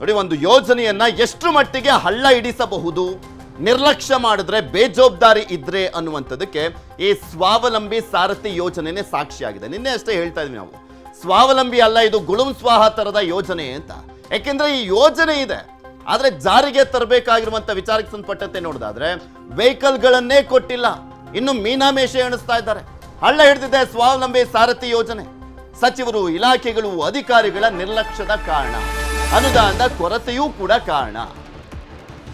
ನೋಡಿ, ಒಂದು ಯೋಜನೆಯನ್ನ ಎಷ್ಟು ಮಟ್ಟಿಗೆ ಹಳ್ಳ ಹಿಡಿಸಬಹುದು, ನಿರ್ಲಕ್ಷ್ಯ ಮಾಡಿದ್ರೆ, ಬೇಜವಾಬ್ದಾರಿ ಇದ್ರೆ ಅನ್ನುವಂಥದ್ದಕ್ಕೆ ಈ ಸ್ವಾವಲಂಬಿ ಸಾರಥಿ ಯೋಜನೆನೇ ಸಾಕ್ಷಿಯಾಗಿದೆ. ನಿನ್ನೆ ಅಷ್ಟೇ ಹೇಳ್ತಾ ಇದ್ವಿ ನಾವು, ಸ್ವಾವಲಂಬಿ ಅಲ್ಲ, ಇದು ಗುಳುಂ ಸ್ವಾಹ ತರದ ಯೋಜನೆ ಅಂತ. ಯಾಕೆಂದ್ರೆ ಈ ಯೋಜನೆ ಇದೆ, ಆದ್ರೆ ಜಾರಿಗೆ ತರಬೇಕಾಗಿರುವಂತ ವಿಚಾರಕ್ಕೆ ಸಂಬಂಧಪಟ್ಟಂತೆ ನೋಡಿದಾದ್ರೆ ವೆಹಿಕಲ್ಗಳನ್ನೇ ಕೊಟ್ಟಿಲ್ಲ, ಇನ್ನು ಮೀನಾಮೇಷ ಎಣಿಸ್ತಾ ಇದ್ದಾರೆ. ಹಳ್ಳ ಹಿಡಿದಿದೆ ಸ್ವಾವಲಂಬಿ ಸಾರಥಿ ಯೋಜನೆ. ಸಚಿವರು, ಇಲಾಖೆಗಳು, ಅಧಿಕಾರಿಗಳ ನಿರ್ಲಕ್ಷ್ಯದ ಕಾರಣ, ಅನುದಾನದ ಕೊರತೆಯೂ ಕೂಡ ಕಾರಣ.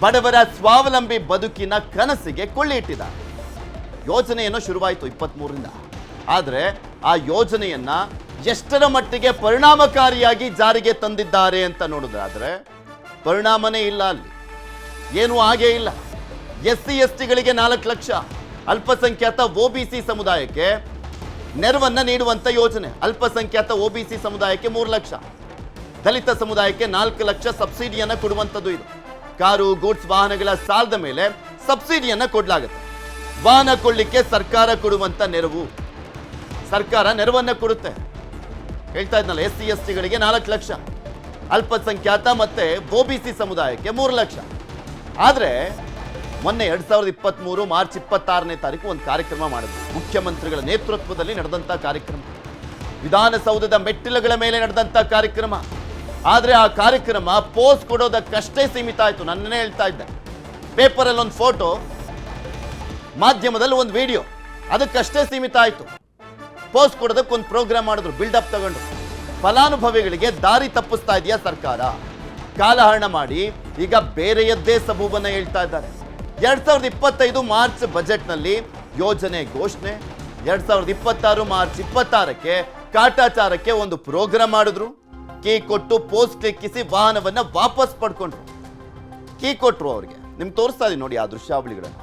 ಬಡವರ ಸ್ವಾವಲಂಬಿ ಬದುಕಿನ ಕನಸಿಗೆ ಕೊಳ್ಳಿ ಇಟ್ಟಿದ್ದಾರೆ. ಯೋಜನೆಯನ್ನು ಶುರುವಾಯಿತು 23ರಿಂದ, ಆದರೆ ಆ ಯೋಜನೆಯನ್ನ ಎಷ್ಟರ ಮಟ್ಟಿಗೆ ಪರಿಣಾಮಕಾರಿಯಾಗಿ ಜಾರಿಗೆ ತಂದಿದ್ದಾರೆ ಅಂತ ನೋಡಿದ್ರೆ ಪರಿಣಾಮನೇ ಇಲ್ಲ. ಅಲ್ಲಿ ಏನೂ ಹಾಗೇ ಇಲ್ಲ. SC STಗಳಿಗೆ 4 ಲಕ್ಷ, ಅಲ್ಪಸಂಖ್ಯಾತ OBC ಸಮುದಾಯಕ್ಕೆ ನೆರವನ್ನ ನೀಡುವಂತ ಯೋಜನೆ. ಅಲ್ಪಸಂಖ್ಯಾತ OBC ಸಮುದಾಯಕ್ಕೆ 3 ಲಕ್ಷ, ದಲಿತ ಸಮುದಾಯಕ್ಕೆ 4 ಲಕ್ಷ ಸಬ್ಸಿಡಿಯನ್ನ ಕೊಡುವಂಥದ್ದು. ಇದು ಕಾರು, ಗೂಡ್ಸ್ ವಾಹನಗಳ ಸಾಲದ ಮೇಲೆ ಸಬ್ಸಿಡಿಯನ್ನ ಕೊಡಲಾಗುತ್ತೆ. ವಾಹನ ಕೊಳ್ಳಿಕ್ಕೆ ಸರ್ಕಾರ ಕೊಡುವಂತ ನೆರವು, ಸರ್ಕಾರ ನೆರವನ್ನ ಕೊಡುತ್ತೆ. ಹೇಳ್ತಾ ಇದ್ನಲ್ಲ, SC STಗಳಿಗೆ 4 ಲಕ್ಷ, ಅಲ್ಪಸಂಖ್ಯಾತ ಮತ್ತೆ OBC ಸಮುದಾಯಕ್ಕೆ 3 ಲಕ್ಷ. ಆದರೆ ಮೊನ್ನೆ 2023 ಮಾರ್ಚ್ 26ನೇ ತಾರೀಕು ಒಂದು ಕಾರ್ಯಕ್ರಮ ಮಾಡಿದ್ರು. ಮುಖ್ಯಮಂತ್ರಿಗಳ ನೇತೃತ್ವದಲ್ಲಿ ನಡೆದಂಥ ಕಾರ್ಯಕ್ರಮ, ವಿಧಾನಸೌಧದ ಮೆಟ್ಟಿಲುಗಳ ಮೇಲೆ ನಡೆದಂಥ ಕಾರ್ಯಕ್ರಮ. ಆದರೆ ಆ ಕಾರ್ಯಕ್ರಮ ಪೋಸ್ ಕೊಡೋದಕ್ಕಷ್ಟೇ ಸೀಮಿತ ಆಯಿತು. ನನ್ನೇ ಹೇಳ್ತಾ ಇದ್ದೆ, ಪೇಪರಲ್ಲಿ ಒಂದು ಫೋಟೋ, ಮಾಧ್ಯಮದಲ್ಲಿ ಒಂದು ವಿಡಿಯೋ, ಅದಕ್ಕಷ್ಟೇ ಸೀಮಿತ ಆಯಿತು. ಪೋಸ್ ಕೊಡೋದಕ್ಕೆ ಒಂದು ಪ್ರೋಗ್ರಾಮ್ ಮಾಡಿದ್ರು, ಬಿಲ್ಡಪ್ ತಗೊಂಡು. ಫಲಾನುಭವಿಗಳಿಗೆ ದಾರಿ ತಪ್ಪಿಸ್ತಾ ಇದೆಯಾ ಸರ್ಕಾರ? ಕಾಲಹರಣ ಮಾಡಿ ಈಗ ಬೇರೆಯದ್ದೇ ಸಬೂಬನ್ನ ಹೇಳ್ತಾ ಇದ್ದಾರೆ. 2025 ಮಾರ್ಚ್ ಬಜೆಟ್ನಲ್ಲಿ ಯೋಜನೆ ಘೋಷಣೆ, 2026 ಮಾರ್ಚ್ 26ಕ್ಕೆ ಕಾಟಾಚಾರಕ್ಕೆ ಒಂದು ಪ್ರೋಗ್ರಾಮ್ ಮಾಡಿದ್ರು. ಕೀ ಕೊಟ್ಟು ಪೋಸ್ಟ್ ಕ್ಲಿಕ್ಕಿಸಿ ವಾಹನವನ್ನ ವಾಪಸ್ ಪಡ್ಕೊಂಡ್ರು. ಕೀ ಕೊಟ್ರು ಅವ್ರಿಗೆ. ನಿಮ್ಗೆ ತೋರಿಸ್ತಾ ಇದೀನಿ ನೋಡಿ ಆ ದೃಶ್ಯಾವಳಿಗಳನ್ನು.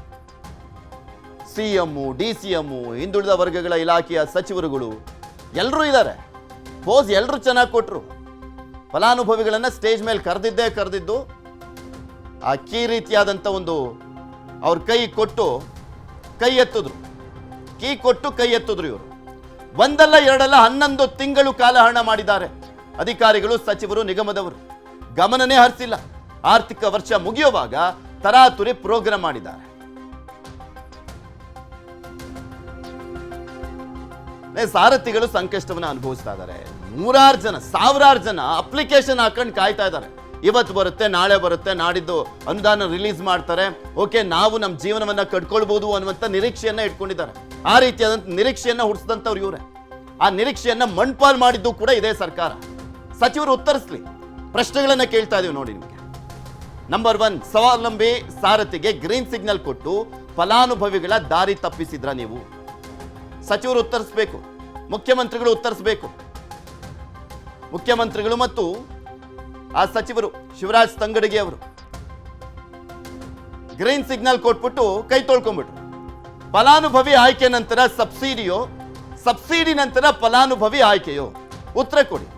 CM, DCM, ಹಿಂದುಳಿದ ವರ್ಗಗಳ ಇಲಾಖೆಯ ಸಚಿವರುಗಳು ಎಲ್ಲರೂ ಇದ್ದಾರೆ. ಪೋಸ್ ಎಲ್ಲರೂ ಚೆನ್ನಾಗಿ ಕೊಟ್ರು. ಫಲಾನುಭವಿಗಳನ್ನ ಸ್ಟೇಜ್ ಮೇಲೆ ಕರೆದಿದ್ದು ಆ ಕೀ ರೀತಿಯಾದಂಥ ಒಂದು ಅವ್ರ ಕೈ ಕೊಟ್ಟು ಕೈ ಎತ್ತಿದ್ರು. ಕೀ ಕೊಟ್ಟು ಕೈ ಎತ್ತಿದ್ರು. ಇವರು ಒಂದಲ್ಲ ಎರಡಲ್ಲ 11 ತಿಂಗಳು ಕಾಲಹರಣ ಮಾಡಿದ್ದಾರೆ ಅಧಿಕಾರಿಗಳು, ಸಚಿವರು, ನಿಗಮದವರು. ಗಮನನೇ ಹರಿಸಿಲ್ಲ. ಆರ್ಥಿಕ ವರ್ಷ ಮುಗಿಯುವಾಗ ತರಾತುರಿ ಪ್ರೋಗ್ರಾಮ್ ಮಾಡಿದ್ದಾರೆ. ಸಾರಥಿಗಳು ಸಂಕಷ್ಟವನ್ನು ಅನುಭವಿಸ್ತಾ ಇದ್ದಾರೆ. 100 ಜನ, 1000 ಜನ ಅಪ್ಲಿಕೇಶನ್ ಹಾಕೊಂಡು ಕಾಯ್ತಾ ಇದ್ದಾರೆ. ಇವತ್ತು ಬರುತ್ತೆ, ನಾಳೆ ಬರುತ್ತೆ, ನಾಡಿದ್ದು ಅನುದಾನ ರಿಲೀಸ್ ಮಾಡ್ತಾರೆ, ಓಕೆ ನಾವು ನಮ್ಮ ಜೀವನವನ್ನ ಕಟ್ಕೊಳ್ಬಹುದು ಅನ್ನುವಂಥ ನಿರೀಕ್ಷೆಯನ್ನ ಇಟ್ಕೊಂಡಿದ್ದಾರೆ. ಆ ರೀತಿಯಾದಂಥ ನಿರೀಕ್ಷೆಯನ್ನ ಹುಟ್ಟಿಸಿದಂಥವ್ರು ಇವರೇ. ಆ ನಿರೀಕ್ಷೆಯನ್ನ ಮಣ್ಪಾಲ್ ಮಾಡಿದ್ದು ಕೂಡ ಇದೇ ಸರ್ಕಾರ. ಸಚಿವರು ಉತ್ತರಿಸಲಿ, ಪ್ರಶ್ನೆಗಳನ್ನ ಕೇಳ್ತಾ ಇದೀವಿ ನೋಡಿ ನಿಮಗೆ. ನಂಬರ್ 1, ಸ್ವಾವಲಂಬಿ ಸಾರಥಿಗೆ ಗ್ರೀನ್ ಸಿಗ್ನಲ್ ಕೊಟ್ಟು ಫಲಾನುಭವಿಗಳ ದಾರಿ ತಪ್ಪಿಸಿದ್ರ ನೀವು? ಸಚಿವರು ಉತ್ತರಿಸಬೇಕು, ಮುಖ್ಯಮಂತ್ರಿಗಳು ಉತ್ತರಿಸಬೇಕು. ಮುಖ್ಯಮಂತ್ರಿಗಳು ಮತ್ತು ಆ ಸಚಿವರು ಶಿವರಾಜ್ ತಂಗಡಗಿ ಅವರು ಗ್ರೀನ್ ಸಿಗ್ನಲ್ ಕೊಟ್ಬಿಟ್ಟು ಕೈ ತೊಳ್ಕೊಂಡ್ಬಿಟ್ರು. ಫಲಾನುಭವಿ ಆಯ್ಕೆ ನಂತರ ಸಬ್ಸಿಡಿಯೋ, ಸಬ್ಸಿಡಿ ನಂತರ ಫಲಾನುಭವಿ ಆಯ್ಕೆಯೋ? ಉತ್ತರ ಕೊಡಿ.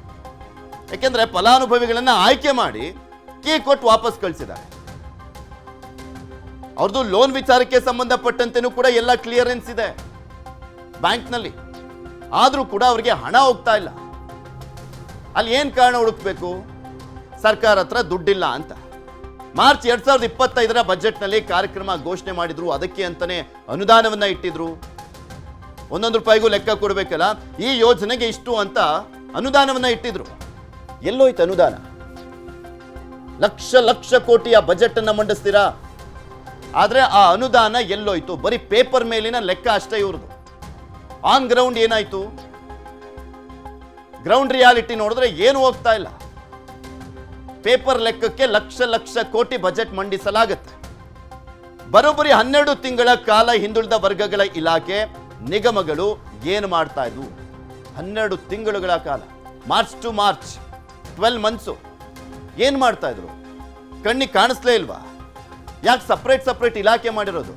ಯಾಕೆಂದ್ರೆ ಫಲಾನುಭವಿಗಳನ್ನ ಆಯ್ಕೆ ಮಾಡಿ ಕೀ ಕೊಟ್ಟು ವಾಪಸ್ ಕಳಿಸಿದ್ದಾರೆ. ಅವ್ರದ್ದು ಲೋನ್ ವಿಚಾರಕ್ಕೆ ಸಂಬಂಧಪಟ್ಟಂತೆನೂ ಕೂಡ ಎಲ್ಲ ಕ್ಲಿಯರೆನ್ಸ್ ಇದೆ ಬ್ಯಾಂಕ್ನಲ್ಲಿ. ಆದ್ರೂ ಕೂಡ ಅವರಿಗೆ ಹಣ ಹೋಗ್ತಾ ಇಲ್ಲ. ಅಲ್ಲಿ ಏನ್ ಕಾರಣ ಹುಡುಕ್ಬೇಕು? ಸರ್ಕಾರ ಹತ್ರ ದುಡ್ಡಿಲ್ಲ ಅಂತ. ಮಾರ್ಚ್ 2025 ಬಜೆಟ್ನಲ್ಲಿ ಕಾರ್ಯಕ್ರಮ ಘೋಷಣೆ ಮಾಡಿದ್ರು. ಅದಕ್ಕೆ ಅಂತಾನೆ ಅನುದಾನವನ್ನ ಇಟ್ಟಿದ್ರು. 1 ರೂಪಾಯಿಗೂ ಲೆಕ್ಕ ಕೊಡಬೇಕಲ್ಲ. ಈ ಯೋಜನೆಗೆ ಇಷ್ಟು ಅಂತ ಅನುದಾನವನ್ನ ಇಟ್ಟಿದ್ರು. ಎಲ್ಲೋಯ್ತು ಅನುದಾನ? ಲಕ್ಷ ಲಕ್ಷ ಕೋಟಿಯ ಬಜೆಟ್ ಅನ್ನ ಮಂಡಿಸ್ತೀರಾ, ಆದ್ರೆ ಆ ಅನುದಾನ ಎಲ್ಲೋಯ್ತು? ಬರೀ ಪೇಪರ್ ಮೇಲಿನ ಲೆಕ್ಕ ಅಷ್ಟೇ ಇವ್ರದ್ದು. ಆನ್ ಗ್ರೌಂಡ್ ಏನಾಯ್ತು? ಗ್ರೌಂಡ್ ರಿಯಾಲಿಟಿ ನೋಡಿದ್ರೆ ಏನು ಹೋಗ್ತಾ ಇಲ್ಲ. ಪೇಪರ್ ಲೆಕ್ಕಕ್ಕೆ ಲಕ್ಷ ಲಕ್ಷ ಕೋಟಿ ಬಜೆಟ್ ಮಂಡಿಸಲಾಗುತ್ತೆ. ಬರೋಬ್ಬರಿ 12 ತಿಂಗಳ ಕಾಲ ಹಿಂದುಳಿದ ವರ್ಗಗಳ ಇಲಾಖೆ, ನಿಗಮಗಳು ಏನು ಮಾಡ್ತಾ ಇದ್ವು? 12 ತಿಂಗಳುಗಳ ಕಾಲ, ಮಾರ್ಚ್ ಟು ಮಾರ್ಚ್, 12 ಮಂತ್ಸು ಏನು ಮಾಡ್ತಾ ಇದ್ರು? ಕಣ್ಣಿಗೆ ಕಾಣಿಸ್ಲೇ ಇಲ್ವಾ? ಯಾಕೆ ಸಪ್ರೇಟ್ ಇಲಾಖೆ ಮಾಡಿರೋದು?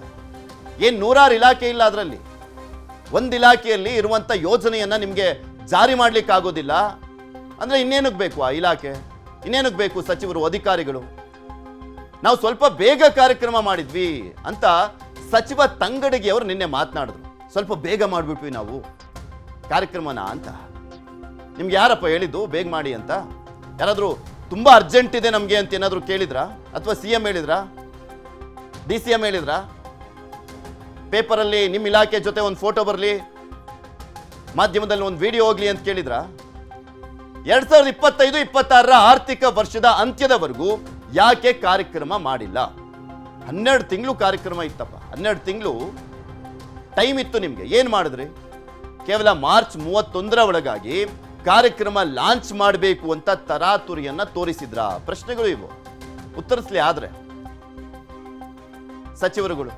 ಏನು 100 ಇಲಾಖೆ ಇಲ್ಲ ಅದರಲ್ಲಿ? ಒಂದು ಇಲಾಖೆಯಲ್ಲಿ ಇರುವಂಥ ಯೋಜನೆಯನ್ನ ನಿಮಗೆ ಜಾರಿ ಮಾಡ್ಲಿಕ್ಕೆ ಆಗೋದಿಲ್ಲ ಅಂದ್ರೆ ಇನ್ನೇನಕ್ಕೆ ಬೇಕು ಆ ಇಲಾಖೆ? ಇನ್ನೇನಕ್ಕೆ ಬೇಕು ಸಚಿವರು, ಅಧಿಕಾರಿಗಳು? ನಾವು ಸ್ವಲ್ಪ ಬೇಗ ಕಾರ್ಯಕ್ರಮ ಮಾಡಿದ್ವಿ ಅಂತ ಸಚಿವ ತಂಗಡಗಿ ಅವರು ನಿನ್ನೆ ಮಾತನಾಡಿದ್ರು. ಸ್ವಲ್ಪ ಬೇಗ ಮಾಡಿಬಿಟ್ವಿ ನಾವು ಕಾರ್ಯಕ್ರಮನ ಅಂತ. ನಿಮ್ಗೆ ಯಾರಪ್ಪ ಹೇಳಿದ್ದು ಬೇಗ ಮಾಡಿ ಅಂತ? ಯಾರಾದರೂ ತುಂಬಾ ಅರ್ಜೆಂಟ್ ಇದೆ ನಮಗೆ ಅಂತ ಏನಾದರೂ ಕೇಳಿದ್ರಾ? ಅಥವಾ CM ಹೇಳಿದ್ರಾ? DCM ಹೇಳಿದ್ರಾ? ಪೇಪರಲ್ಲಿ ನಿಮ್ಮ ಇಲಾಖೆ ಜೊತೆ ಒಂದು ಫೋಟೋ ಬರಲಿ, ಮಾಧ್ಯಮದಲ್ಲಿ ಒಂದು ವಿಡಿಯೋ ಹೋಗ್ಲಿ ಅಂತ ಕೇಳಿದ್ರಾ? 2025-26 ಆರ್ಥಿಕ ವರ್ಷದ ಅಂತ್ಯದವರೆಗೂ ಯಾಕೆ ಕಾರ್ಯಕ್ರಮ ಮಾಡಿಲ್ಲ? 12 ತಿಂಗಳು ಕಾರ್ಯಕ್ರಮ ಇತ್ತಪ್ಪ, 12 ತಿಂಗಳು ಟೈಮ್ ಇತ್ತು ನಿಮಗೆ. ಏನು ಮಾಡಿದ್ರಿ? ಕೇವಲ ಮಾರ್ಚ್ 31 ಒಳಗಾಗಿ ಕಾರ್ಯಕ್ರಮ ಲಾಂಚ್ ಮಾಡಬೇಕು ಅಂತ ತರಾತುರಿಯನ್ನ ತೋರಿಸಿದ್ರ? ಪ್ರಶ್ನೆಗಳು ಇವು, ಉತ್ತರಿಸ್ಲಿ. ಆದ್ರೆ ಸಚಿವರುಗಳು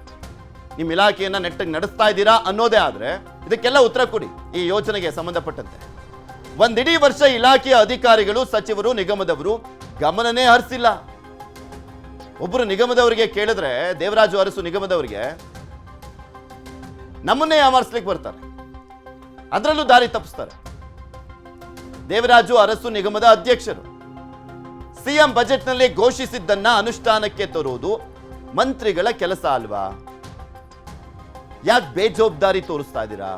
ನಿಮ್ಮ ಇಲಾಖೆಯನ್ನ ನೆಟ್ಟಗೆ ನಡೆಸ್ತಾ ಇದ್ದೀರಾ ಅನ್ನೋದೇ ಆದ್ರೆ ಇದಕ್ಕೆಲ್ಲ ಉತ್ತರ ಕೊಡಿ. ಈ ಯೋಜನೆಗೆ ಸಂಬಂಧಪಟ್ಟಂತೆ ಒಂದಿಡೀ ವರ್ಷ ಇಲಾಖೆಯ ಅಧಿಕಾರಿಗಳು, ಸಚಿವರು, ನಿಗಮದವರು ಗಮನನೇ ಹರಿಸಿಲ್ಲ. ಒಬ್ಬರು ನಿಗಮದವರಿಗೆ ಕೇಳಿದ್ರೆ, ದೇವರಾಜು ಅರಸು ನಿಗಮದವರಿಗೆ, ನಮ್ಮನ್ನೇ ಯಾಮಾರಿಸ್ಲಿಕ್ಕೆ ಬರ್ತಾರೆ, ಅದರಲ್ಲೂ ದಾರಿ ತಪ್ಪಿಸ್ತಾರೆ. ದೇವರಾಜು ಅರಸು ನಿಗಮದ ಅಧ್ಯಕ್ಷರು. CM ಬಜೆಟ್ನಲ್ಲಿ ಘೋಷಿಸಿದ್ದನ್ನ ಅನುಷ್ಠಾನಕ್ಕೆ ತರುವುದು ಮಂತ್ರಿಗಳ ಕೆಲಸ ಅಲ್ವಾ? ಯಾಕೆ ಬೇಜವಾಬ್ದಾರಿ ತೋರಿಸ್ತಾ ಇದ್ದೀರಾ?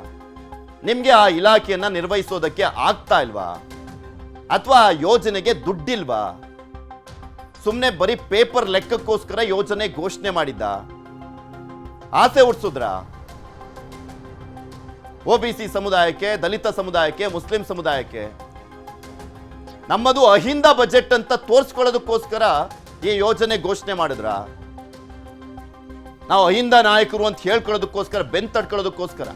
ನಿಮ್ಗೆ ಆ ಇಲಾಖೆಯನ್ನ ನಿರ್ವಹಿಸೋದಕ್ಕೆ ಆಗ್ತಾ ಇಲ್ವಾ? ಅಥವಾ ಆ ಯೋಜನೆಗೆ ದುಡ್ಡಿಲ್ವಾ? ಸುಮ್ಮನೆ ಬರೀ ಪೇಪರ್ ಲೆಕ್ಕಕ್ಕೋಸ್ಕರ ಯೋಜನೆ ಘೋಷಣೆ ಮಾಡಿದ್ದ? ಆಸೆ ಹುಟ್ಟಿಸಿದ್ರ? OBC ಸಮುದಾಯಕ್ಕೆ, ದಲಿತ ಸಮುದಾಯಕ್ಕೆ, ಮುಸ್ಲಿಂ ಸಮುದಾಯಕ್ಕೆ ನಮ್ಮದು ಅಹಿಂದ ಬಜೆಟ್ ಅಂತ ತೋರಿಸ್ಕೊಳ್ಳೋದಕ್ಕೋಸ್ಕರ ಈ ಯೋಜನೆ ಘೋಷಣೆ ಮಾಡಿದ್ರ? ನಾವು ಅಹಿಂದ ನಾಯಕರು ಅಂತ ಹೇಳ್ಕೊಳ್ಳೋದಕ್ಕೋಸ್ಕರ, ಬೆನ್ ತಡ್ಕೊಳ್ಳೋದಕ್ಕೋಸ್ಕರ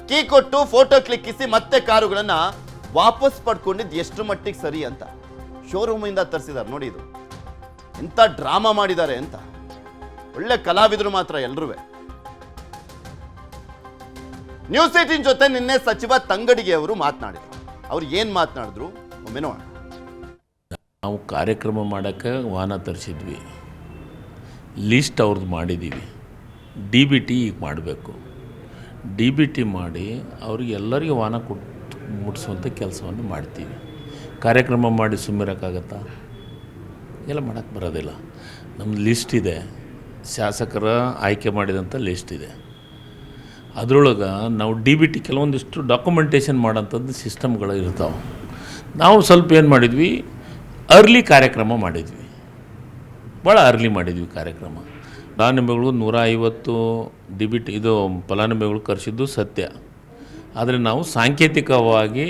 ಕೀ ಕೊಟ್ಟು ಫೋಟೋ ಕ್ಲಿಕ್ಕಿಸಿ ಮತ್ತೆ ಕಾರುಗಳನ್ನ ವಾಪಸ್ ಪಡ್ಕೊಂಡಿದ್ದು ಎಷ್ಟು ಮಟ್ಟಿಗೆ ಸರಿ ಅಂತ ಶೋರೂಮ್ ಇಂದ ತರಿಸಿದ್ದಾರೆ ನೋಡಿ. ಇದು ಎಂತ ಡ್ರಾಮಾ ಮಾಡಿದ್ದಾರೆ ಅಂತ. ಒಳ್ಳೆ ಕಲಾವಿದರು ಮಾತ್ರ ಎಲ್ರೂ. ನ್ಯೂಸ್ 18 ಜೊತೆ ನಿನ್ನೆ ಸಚಿವ ತಂಗಡಿಗೆ ಅವರು ಮಾತನಾಡಿದ್ರು. ಅವ್ರು ಏನ್ ಮಾತನಾಡಿದ್ರು ಒಮ್ಮೆ ನೋಡೋಣ. ನಾವು ಕಾರ್ಯಕ್ರಮ ಮಾಡೋಕ್ಕೆ ವಾಹನ ತರಿಸಿದ್ವಿ, ಲಿಸ್ಟ್ ಅವ್ರದ್ದು ಮಾಡಿದ್ದೀವಿ. DBT ಈಗ ಮಾಡಬೇಕು. DBT ಮಾಡಿ ಅವ್ರಿಗೆ ಎಲ್ಲರಿಗೂ ವಾಹನ ಮುಟ್ಟಿಸುವಂಥ ಕೆಲಸವನ್ನು ಮಾಡ್ತೀವಿ. ಕಾರ್ಯಕ್ರಮ ಮಾಡಿ ಸುಮ್ಮಿರೋಕ್ಕಾಗತ್ತಾ? ಎಲ್ಲ ಮಾಡೋಕ್ಕೆ ಬರೋದಿಲ್ಲ. ನಮ್ಮದು ಲಿಸ್ಟ್ ಇದೆ, ಶಾಸಕರ ಆಯ್ಕೆ ಮಾಡಿದಂಥ ಲಿಸ್ಟ್ ಇದೆ. ಅದರೊಳಗೆ ನಾವು DBT ಕೆಲವೊಂದಿಷ್ಟು ಡಾಕ್ಯುಮೆಂಟೇಷನ್ ಮಾಡೋಂಥದ್ದು ಸಿಸ್ಟಮ್ಗಳು ಇರ್ತಾವೆ. ನಾವು ಸ್ವಲ್ಪ ಏನು ಮಾಡಿದ್ವಿ, ಅರ್ಲಿ ಕಾರ್ಯಕ್ರಮ ಮಾಡಿದ್ವಿ, ಭಾಳ ಅರ್ಲಿ ಮಾಡಿದ್ವಿ ಕಾರ್ಯಕ್ರಮ. ಫಲಾನುಭವಿಗಳು 150 DBT ಇದು ಫಲಾನುಭವಿಗಳು ಕರೆಸಿದ್ದು ಸತ್ಯ. ಆದರೆ ನಾವು ಸಾಂಕೇತಿಕವಾಗಿ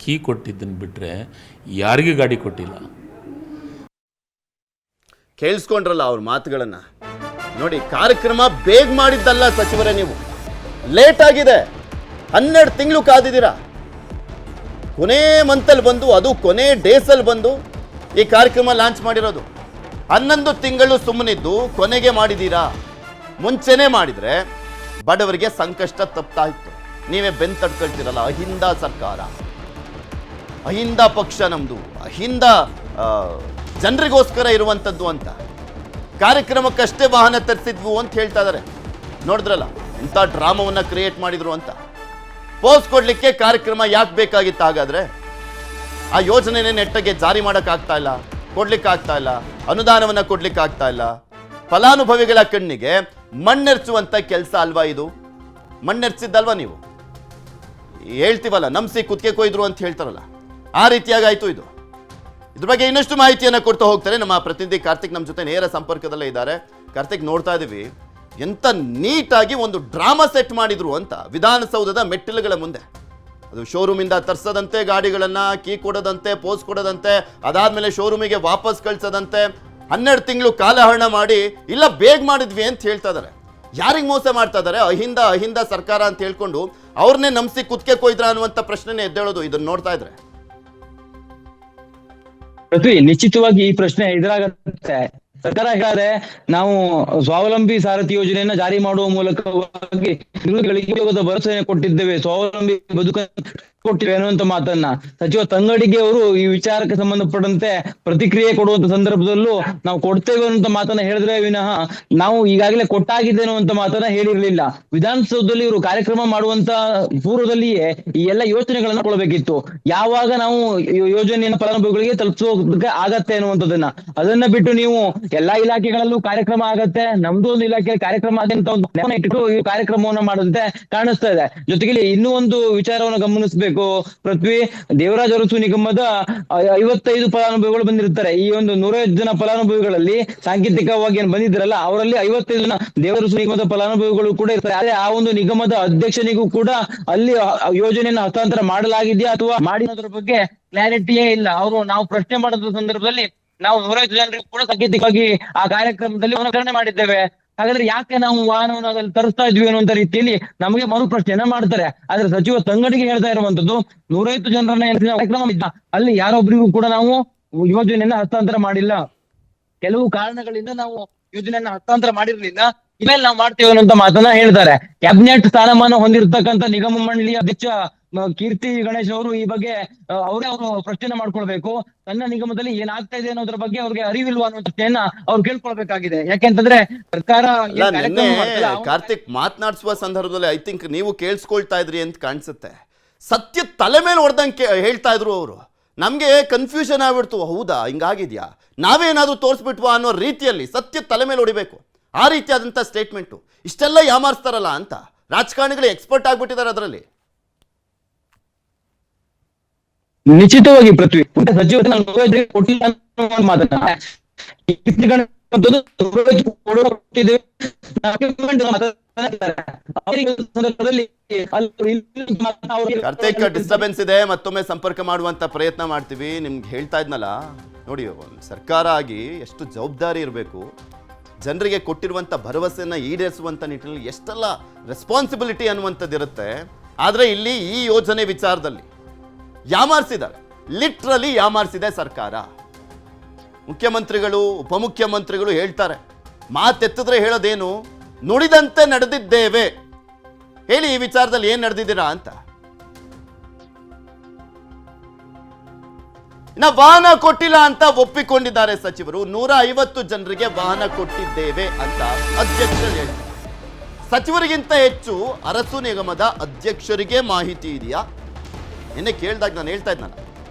ಕೀ ಕೊಟ್ಟಿದ್ದನ್ನು ಬಿಟ್ಟರೆ ಯಾರಿಗೂ ಗಾಡಿ ಕೊಟ್ಟಿಲ್ಲ. ಕೇಳಿಸ್ಕೊಂಡ್ರಲ್ಲ ಅವ್ರ ಮಾತುಗಳನ್ನು ನೋಡಿ. ಕಾರ್ಯಕ್ರಮ ಬೇಗ ಮಾಡಿದ್ದಲ್ಲ ಸಚಿವರೇ, ನೀವು ಲೇಟ್ ಆಗಿದೆ. 12 ತಿಂಗಳು ಕಾದಿದ್ದೀರಾ. ಕೊನೆ ಮಂತಲ್ಲಿ ಬಂದು, ಅದು ಕೊನೆ ಡೇಸಲ್ಲಿ ಬಂದು ಈ ಕಾರ್ಯಕ್ರಮ ಲಾಂಚ್ ಮಾಡಿರೋದು. 11 ತಿಂಗಳು ಸುಮ್ಮನಿದ್ದು ಕೊನೆಗೆ ಮಾಡಿದ್ದೀರಾ. ಮುಂಚೆನೇ ಮಾಡಿದ್ರೆ ಬಡವರಿಗೆ ಸಂಕಷ್ಟ ತಪ್ತಾ ಇತ್ತು. ನೀವೇ ಬೆನ್ ತಡ್ಕೊಳ್ತೀರಲ್ಲ, ಅಹಿಂದ ಸರ್ಕಾರ, ಅಹಿಂದ ಪಕ್ಷ ನಮ್ದು, ಅಹಿಂದ ಜನರಿಗೋಸ್ಕರ ಇರುವಂಥದ್ದು ಅಂತ. ಕಾರ್ಯಕ್ರಮಕ್ಕಷ್ಟೇ ವಾಹನ ತರಿಸಿದ್ವು ಅಂತ ಹೇಳ್ತಾ ಇದ್ದಾರೆ. ನೋಡಿದ್ರಲ್ಲ ಇಂಥ ಡ್ರಾಮವನ್ನು ಕ್ರಿಯೇಟ್ ಮಾಡಿದ್ರು ಅಂತ. ಪೋಸ್ಟ್ ಕೊಡ್ಲಿಕ್ಕೆ ಕಾರ್ಯಕ್ರಮ ಯಾಕೆ ಬೇಕಾಗಿತ್ತು? ಹಾಗಾದ್ರೆ ಆ ಯೋಜನೆನೇ ನೆಟ್ಟಗೆ ಜಾರಿ ಮಾಡೋಕ್ಕಾಗ್ತಾ ಇಲ್ಲ, ಕೊಡ್ಲಿಕ್ಕಾಗ್ತಾ ಇಲ್ಲ, ಅನುದಾನವನ್ನು ಕೊಡ್ಲಿಕ್ಕಾಗ್ತಾ ಇಲ್ಲ. ಫಲಾನುಭವಿಗಳ ಕಣ್ಣಿಗೆ ಮಣ್ಣೆರ್ಚುವಂಥ ಕೆಲಸ ಅಲ್ವಾ ಇದು? ಮಣ್ಣೆರ್ಚಿದ್ದಲ್ವಾ ನೀವು? ಹೇಳ್ತೀವಲ್ಲ, ನಂಬಿಸಿ ಕುತ್ತಿಗೆ ಕೊಯ್ದ್ರು ಅಂತ ಹೇಳ್ತಾರಲ್ಲ, ಆ ರೀತಿಯಾಗಾಯ್ತು ಇದು. ಇದ್ರ ಬಗ್ಗೆ ಇನ್ನಷ್ಟು ಮಾಹಿತಿಯನ್ನು ಕೊಡ್ತಾ ಹೋಗ್ತಾರೆ ನಮ್ಮ ಪ್ರತಿನಿಧಿ ಕಾರ್ತಿಕ್. ನಮ್ಮ ಜೊತೆ ನೇರ ಸಂಪರ್ಕದಲ್ಲೇ ಇದ್ದಾರೆ. ಕಾರ್ತಿಕ್, ನೋಡ್ತಾ ಇದ್ದೀವಿ ಎಂತ ನೀಟಾಗಿ ಒಂದು ಡ್ರಾಮಾ ಸೆಟ್ ಮಾಡಿದ್ರು ಅಂತ ವಿಧಾನಸೌಧದ ಮೆಟ್ಟಿಲುಗಳ ಮುಂದೆ. ಅದು ಶೋರೂಮಿಂದ ತರಿಸದಂತೆ, ಗಾಡಿಗಳನ್ನು ಕೀ ಕೊಡೋದಂತೆ, ಪೋಸ್ ಕೊಡೋದಂತೆ, ಅದಾದಮೇಲೆ ಶೋರೂಮಿಗೆ ವಾಪಸ್ ಕಳಿಸೋದಂತೆ, 12 ತಿಂಗಳು ಕಾಲಹರಣ ಮಾಡಿ ಇಲ್ಲ ಬೇಗ ಮಾಡಿದ್ವಿ ಅಂತ ಹೇಳ್ತಾ ಇದ್ದಾರೆ. ಯಾರಿಗೆ ಮೋಸ ಮಾಡ್ತಾ ಇದ್ದಾರೆ? ಅಹಿಂದ ಸರ್ಕಾರ ಅಂತ ಹೇಳ್ಕೊಂಡು ಅವ್ರನ್ನೇ ನಂಬಿಸಿ ಕುತ್ತಿಗೆ ಕೊಯ್ದ್ರ ಅನ್ನುವಂಥ ಪ್ರಶ್ನೆನೇ ಎದ್ದೇಳೋದು ಇದನ್ನ ನೋಡ್ತಾ ಇದ್ರೆ. ನಿಶ್ಚಿತವಾಗಿ ಈ ಪ್ರಶ್ನೆ ಎದುರಾಗತ್ತೆ. ಸರ್ಕಾರ ಹೇಳಿದ್ರೆ ನಾವು ಸ್ವಾವಲಂಬಿ ಸಾರಥಿ ಯೋಜನೆಯನ್ನ ಜಾರಿ ಮಾಡುವ ಮೂಲಕವಾಗಿ ಉದ್ಯೋಗದ ಭರವಸೆಯನ್ನು ಕೊಟ್ಟಿದ್ದೇವೆ, ಸ್ವಾವಲಂಬಿ ಬದುಕ ಕೊಟ್ಟಿವೆ ಅನ್ನುವಂತ ಮಾತನ್ನ ಸಚಿವ ತಂಗಡಿಗೆ ಅವರು ಈ ವಿಚಾರಕ್ಕೆ ಸಂಬಂಧಪಟ್ಟಂತೆ ಪ್ರತಿಕ್ರಿಯೆ ಕೊಡುವಂತ ಸಂದರ್ಭದಲ್ಲೂ ನಾವು ಕೊಡ್ತೇವೆ ಅನ್ನುವಂತ ಮಾತನ್ನ ಹೇಳಿದ್ರೆ ವಿನಃ ನಾವು ಈಗಾಗಲೇ ಕೊಟ್ಟಾಗಿದೆ ಅನ್ನುವಂತ ಮಾತನ್ನ ಹೇಳಿರ್ಲಿಲ್ಲ. ವಿಧಾನಸೌಧದಲ್ಲಿ ಇವರು ಕಾರ್ಯಕ್ರಮ ಮಾಡುವಂತ ಪೂರ್ವದಲ್ಲಿಯೇ ಈ ಎಲ್ಲ ಯೋಜನೆಗಳನ್ನ ಕೊಡಬೇಕಿತ್ತು. ಯಾವಾಗ ನಾವು ಯೋಜನೆಯನ್ನು ಫಲಾನುಭವಿಗಳಿಗೆ ತಲುಪಿಸೋದಕ್ಕೆ ಆಗತ್ತೆ ಅನ್ನುವಂಥದ್ದನ್ನ, ಅದನ್ನ ಬಿಟ್ಟು ನೀವು ಎಲ್ಲಾ ಇಲಾಖೆಗಳಲ್ಲೂ ಕಾರ್ಯಕ್ರಮ ಆಗತ್ತೆ, ನಮ್ದು ಒಂದು ಇಲಾಖೆ ಕಾರ್ಯಕ್ರಮ ಆದಂತ ಒಂದು ಇಟ್ಟು ಈ ಕಾರ್ಯಕ್ರಮವನ್ನ ಮಾಡುವಂತೆ ಕಾಣಿಸ್ತಾ ಇದೆ. ಜೊತೆಗೆ ಇನ್ನೂ ಒಂದು ವಿಚಾರವನ್ನು ಗಮನಿಸಬೇಕು. ಹೇಳ್ಬೇಕು ಪೃಥ್ವಿ, ದೇವರಾಜ ಅರಸು ನಿಗಮದ 55 ಫಲಾನುಭವಿಗಳು ಬಂದಿರ್ತಾರೆ. ಈ ಒಂದು 150 ಜನ ಫಲಾನುಭವಿಗಳಲ್ಲಿ ಸಾಂಕೇತಿಕವಾಗಿ ಏನ್ ಬಂದಿದ್ರಲ್ಲ, ಅವರಲ್ಲಿ 55 ಜನ ದೇವರಸು ನಿಗಮದ ಫಲಾನುಭವಿಗಳು ಕೂಡ ಇರ್ತಾರೆ. ಆದ್ರೆ ಆ ಒಂದು ನಿಗಮದ ಅಧ್ಯಕ್ಷನಿಗೂ ಕೂಡ ಅಲ್ಲಿ ಯೋಜನೆಯನ್ನು ಹಸ್ತಾಂತರ ಮಾಡಲಾಗಿದೆಯಾ ಅಥವಾ ಮಾಡಿರೋದ್ರ ಬಗ್ಗೆ ಕ್ಲಾರಿಟಿಯೇ ಇಲ್ಲ. ನಾವು ಪ್ರಶ್ನೆ ಮಾಡಿದ ಸಂದರ್ಭದಲ್ಲಿ ನಾವು 150 ಜನರಿಗೂ ಕೂಡ ಸಾಂಕೇತಿಕವಾಗಿ ಆ ಕಾರ್ಯಕ್ರಮದಲ್ಲಿ ಅನುಕರಣೆ ಮಾಡಿದ್ದೇವೆ, ಹಾಗಾದ್ರೆ ಯಾಕೆ ನಾವು ವಾಹನವನ್ನು ಅದ್ರಲ್ಲಿ ತರಿಸ್ತಾ ಇದ್ವಿ ಅನ್ನುವಂತ ರೀತಿಯಲ್ಲಿ ನಮಗೆ ಮರು ಪ್ರಶ್ನೆಯನ್ನ ಮಾಡ್ತಾರೆ. ಆದ್ರೆ ಸಚಿವ ತಂಗಡಿಗೆ ಹೇಳ್ತಾ ಇರುವಂತದ್ದು 150 ಜನರನ್ನ ಕಾರ್ಯಕ್ರಮ ಇದ್ದ ಅಲ್ಲಿ ಯಾರೊಬ್ಬರಿಗೂ ಕೂಡ ನಾವು ಯೋಜನೆಯನ್ನ ಹಸ್ತಾಂತರ ಮಾಡಿಲ್ಲ. ಕೆಲವು ಕಾರಣಗಳಿಂದ ನಾವು ಯೋಜನೆಯನ್ನ ಹಸ್ತಾಂತರ ಮಾಡಿರ್ಲಿಲ್ಲ, ಇಮೇಲೆ ನಾವು ಮಾಡ್ತೇವೆ ಅನ್ನುವಂತ ಮಾತನ್ನ ಹೇಳ್ತಾರೆ. ಕ್ಯಾಬಿನೆಟ್ ಸ್ಥಾನಮಾನ ಹೊಂದಿರತಕ್ಕಂತ ನಿಗಮ ಮಂಡಳಿಯ ಅಧ್ಯಕ್ಷ ಕೀರ್ತಿ ಗಣೇಶ್ ಅವರು ಈ ಬಗ್ಗೆ ಅವರು ಪ್ರಶ್ನೆ ಮಾಡ್ಕೊಳ್ಬೇಕು. ತನ್ನ ನಿಗಮದಲ್ಲಿ ಏನಾಗ್ತಾ ಇದೆ ಅನ್ನೋದ್ರ ಬಗ್ಗೆ ಅವ್ರಿಗೆ ಅರಿವಿಲ್ವಾ ಅನ್ನೋ ಪ್ರಶ್ನೆಯನ್ನ ಅವ್ರು ಕೇಳ್ಕೊಳ್ಬೇಕಾಗಿದೆ. ಯಾಕೆಂತಂದ್ರೆ ಸರ್ಕಾರ ಕಾರ್ತಿಕ್ ಮಾತನಾಡಿಸುವ ಸಂದರ್ಭದಲ್ಲಿ ಐ ಥಿಂಕ್ ನೀವು ಕೇಳಿಸ್ಕೊಳ್ತಾ ಇದ್ರಿ ಅಂತ ಕಾಣಿಸುತ್ತೆ. ಸತ್ಯ ತಲೆ ಮೇಲೆ ಹೊಡೆದಂಗೆ ಹೇಳ್ತಾ ಇದ್ರು ಅವರು. ನಮಗೆ ಕನ್ಫ್ಯೂಷನ್ ಆಗ್ಬಿಡ್ತು, ಹೌದಾ ಹಿಂಗಾಗಿದ್ಯಾ, ನಾವೇನಾದ್ರೂ ತೋರಿಸ್ಬಿಟ್ವಾ ಅನ್ನೋ ರೀತಿಯಲ್ಲಿ ಸತ್ಯ ತಲೆ ಮೇಲೆ ಹೊಡಿಬೇಕು. ಆ ರೀತಿಯಾದಂಥ ಸ್ಟೇಟ್ಮೆಂಟು. ಇಷ್ಟೆಲ್ಲ ಯಾಮಾರಿಸ್ತಾರಲ್ಲ ಅಂತ ರಾಜಕಾರಣಿಗಳು ಎಕ್ಸ್ಪರ್ಟ್ ಆಗ್ಬಿಟ್ಟಿದ್ದಾರೆ ಅದರಲ್ಲಿ. ನಿಶ್ಚಿತವಾಗಿ ಪೃಥ್ವಿ ಸಚಿವ ಕೊಟ್ಟಿಲ್ಲ ಮಾತನ್ನ ಕಾರ್ತಿಕ್ ಡಿಸ್ಟರ್ಬೆನ್ಸ್ ಇದೆ, ಮತ್ತೊಮ್ಮೆ ಸಂಪರ್ಕ ಮಾಡುವಂತ ಪ್ರಯತ್ನ ಮಾಡ್ತೀವಿ. ನಿಮ್ಗೆ ಹೇಳ್ತಾ ಇದ್ನಲ್ಲ ನೋಡಿ, ಸರ್ಕಾರ ಆಗಿ ಎಷ್ಟು ಜವಾಬ್ದಾರಿ ಇರಬೇಕು, ಜನರಿಗೆ ಕೊಟ್ಟಿರುವಂಥ ಭರವಸೆಯನ್ನು ಈಡೇರಿಸುವಂಥ ನಿಟ್ಟಿನಲ್ಲಿ ಎಷ್ಟೆಲ್ಲ ರೆಸ್ಪಾನ್ಸಿಬಿಲಿಟಿ ಅನ್ನುವಂಥದ್ದು ಇರುತ್ತೆ. ಆದರೆ ಇಲ್ಲಿ ಈ ಯೋಜನೆ ವಿಚಾರದಲ್ಲಿ ಯಾಮಾರಿಸಿದ್ದಾರೆ, ಲಿಟ್ರಲಿ ಯಾಮಾರಿಸಿದೆ ಸರ್ಕಾರ. ಮುಖ್ಯಮಂತ್ರಿಗಳು ಉಪಮುಖ್ಯಮಂತ್ರಿಗಳು ಹೇಳ್ತಾರೆ, ಮಾತೆತ್ತಿದ್ರೆ ಹೇಳೋದೇನು, ನುಡಿದಂತೆ ನಡೆದಿದ್ದೇವೆ. ಹೇಳಿ ಈ ವಿಚಾರದಲ್ಲಿ ಏನು ನಡೆದಿದ್ದೀರಾ ಅಂತ. ಇನ್ನ ವಾಹನ ಕೊಟ್ಟಿಲ್ಲ ಅಂತ ಒಪ್ಪಿಕೊಂಡಿದ್ದಾರೆ ಸಚಿವರು. 150 ಜನರಿಗೆ ವಾಹನ ಕೊಟ್ಟಿದ್ದೇವೆ ಅಂತ ಅಧ್ಯಕ್ಷರು ಹೇಳಿದ್ದಾರೆ. ಸಚಿವರಿಗಿಂತ ಹೆಚ್ಚು ಅರಸು ನಿಗಮದ ಅಧ್ಯಕ್ಷರಿಗೆ ಮಾಹಿತಿ ಇದೆಯಾ? ನಿನ್ನೆ ಕೇಳಿದಾಗ ನಾನು ಹೇಳ್ತಾ ಇದ್ನಲ್ಲ,